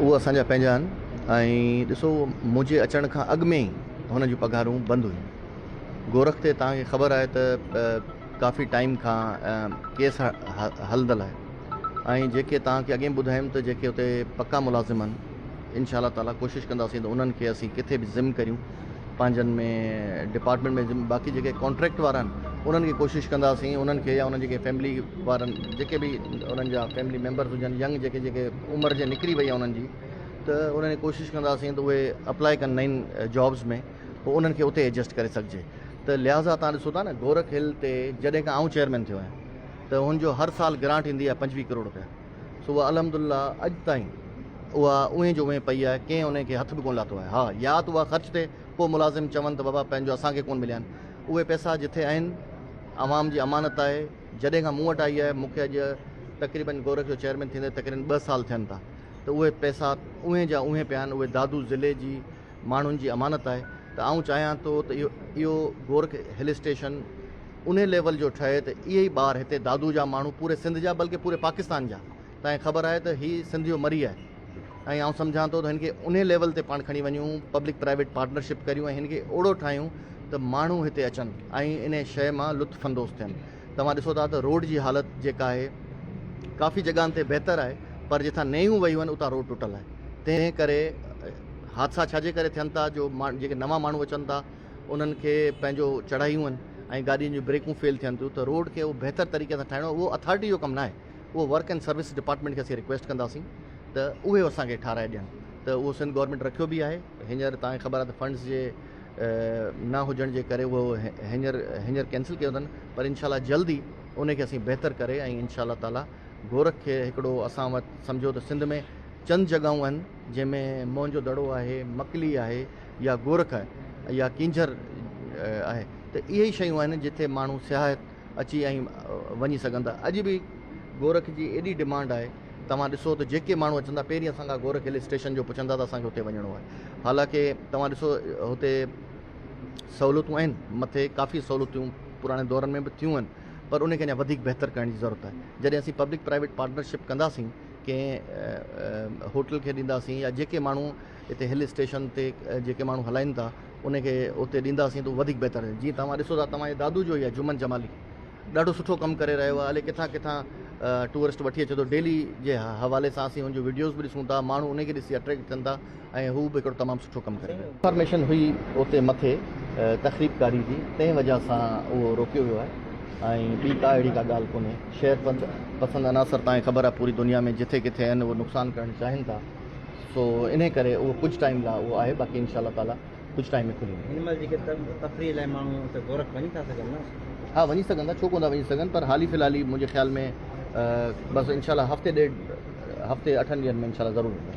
वो असांजा पंहिंजा आहिनि ऐं ॾिसो मुंहिंजे अचण खां अॻु में ई हुन जूं पघारूं बंदि हुयूं। गोरख ते तव्हांखे ख़बर आहे त काफ़ी टाइम खां केस हलंदल आहे ऐं जेके तव्हांखे अॻे ॿुधायमि त जेके हुते पका मुलाज़िम आहिनि इंशाअल्लाह ताला कोशिशि कंदासीं त उन्हनि खे असीं किथे बि ज़िम करियूं पंहिंजनि में डिपार्टमेंट में ज़िम। बाक़ी जेके कॉन्ट्रैक्ट वारा आहिनि उन्हनि खे कोशिशि कंदासीं उन्हनि खे या उन्हनि जेके फैमिली वारनि जेके बि उन्हनि जा फैमिली मेम्बर्स हुजनि यंग जेके उमिरि जे निकिरी वई आहे उन्हनि जी, त उन्हनि कोशिशि कंदासीं त उहे अप्लाई कनि नईं जॉब्स में, पोइ उन्हनि खे उते एडजस्ट करे सघिजे। त लिहाज़ा तव्हां ॾिसो था न गोरख हिल ते जॾहिं खां आउं चेयरमैन थियो आहियां त हुनजो हर साल ग्रांट ईंदी आहे 25 करोड़ रुपया। सो उहा अलहमदुलिल्लाह अॼु ताईं उहा उहे जो उहे पई आहे, कंहिं उनखे हथ बि कोन लाथो आहे। हा, या त उहा ख़र्च थिए पोइ मुलाज़िम चवनि त बाबा पंहिंजो असांखे कोन मिलिया आहिनि। उहे पैसा जिथे आहिनि आवाम जी अमानत आहे। जॾहिं खां मूं वटि आई आहे, मूंखे अॼु तक़रीबन गोरख जो चेयरमैन थींदे तक़रीबन 2 साल थियनि था, त उहे पैसा उहे जा उहे पिया आहिनि। उहे दादू ज़िले जी माण्हुनि जी अमानत आहे। त आउं चाहियां थो त इहो गोरख हिल स्टेशन उन लेवल जो ठहे त इहे ई ॿार हिते दादू जा माण्हू पूरे सिंध जा बल्कि पूरे पाकिस्तान जा, तव्हांखे ख़बर आहे त हीअ सिंध जो मरी आहे ऐं आउं सम्झां थो त हिन खे उन लेवल ते पाण खणी वञूं, पब्लिक प्राइवेट पार्टनरशिप करियूं ऐं हिन खे ओड़ो ठाहियूं त माण्हू हिते अचनि ऐं इन शइ मां लुत्फ़ अंदोज़ थियनि। तव्हां ॾिसो था त रोड जी हालति जेका आहे काफ़ी जॻहनि ते बहितर आहे, पर जिथां नयूं वयूं आहिनि उतां रोड टुटल आहे। तंहिं करे हादसा छाजे करे थियनि था, जो जेके नवां माण्हू अचनि था उन्हनि खे पंहिंजो चढ़ायूं आहिनि ऐं गाॾियुनि जूं ब्रेकूं फेल थियनि थियूं। त रोड खे उहो बहितर तरीक़े सां ठाहिणो, उहो अथॉरिटी जो कमु न आहे, उहो वर्क एंड सर्विस डिपार्टमेंट खे असीं रिक्वेस्ट कंदासीं त उहे असांखे ठाराए ॾियनि। त उहो सिंध गवर्नमेंट रखियो बि आहे। हींअर तव्हांखे ख़बर आहे त फंड्स जे न हुजण जे करे उहो हींअर कैंसिल कयो अथनि, पर इनशाला जल्दी उनखे असीं बहितर करे ऐं इनशाला ताला गोरख खे हिकिड़ो असां वटि सम्झो त सिंध में चंद जॻहियूं आहिनि जंहिंमें मोहन जो दड़ो आहे, मकली आहे या गोरख आहे या किंझर आहे। त इहे ई शयूं आहिनि जिथे माण्हू सियाहत अची ऐं वञी सघनि था। अॼु बि गोरख जी एॾी डिमांड आहे, तव्हां ॾिसो त जेके माण्हू अचनि था पहिरीं असां खां गोरख हिल स्टेशन जो पुछंदा त असांखे हुते वञिणो आहे। हालांकि तव्हां ॾिसो हुते सहूलियतूं आहिनि, मथे काफ़ी सहूलियतूं पुराणे दौरनि में बि थियूं आहिनि, पर उनखे अञा वधीक बहितर करण जी ज़रूरत आहे। जॾहिं असीं पब्लिक प्राइवेट पार्टनरशिप कंदासीं, कंहिं होटल खे ॾींदासीं या जेके माण्हू हिते हिल स्टेशन ते जेके माण्हू हलाइनि था उनखे उते ॾींदासीं त उहो वधीक बहितर आहे। जीअं तव्हां ॾिसो था, तव्हांजे दादू जो ई आहे जुमन जमाली, ॾाढो सुठो कमु करे रहियो आहे। हले किथां किथां टूरिस्ट वठी अचे थो, डेली जे हवाले सां असीं हुनजो वीडियोज़ बि ॾिसूं था, माण्हू उनखे ॾिसी अट्रैक्ट थियनि था ऐं हू बि हिकिड़ो तमामु सुठो कमु करे रहियो आहे। इंफॉर्मेशन हुई उते मथे तक़रीबकारी जी, तंहिं वजह सां उहो रोकियो वियो आहे ऐं ॿी का अहिड़ी का ॻाल्हि कोन्हे। शहर पसंदि अनासर तव्हांखे ख़बर आहे पूरी दुनिया में जिथे किथे आहिनि उहो नुक़सानु करणु चाहिनि था। सो इन करे उहो कुझु टाइम लाइ उहो आहे, बाक़ी इनशाला ताला कुझु टाइम में खुली वेंदी। तफ़रीह लाइ माण्हू गोरख वञी था सघनि न? हा, वञी सघनि था, छो कोन था वञी सघनि, पर हाली फ़िलहाल मुंहिंजे ख़्याल में बसि इनशाला हफ़्ते 8 ॾींहंनि में इनशाला ज़रूरु वेंदा।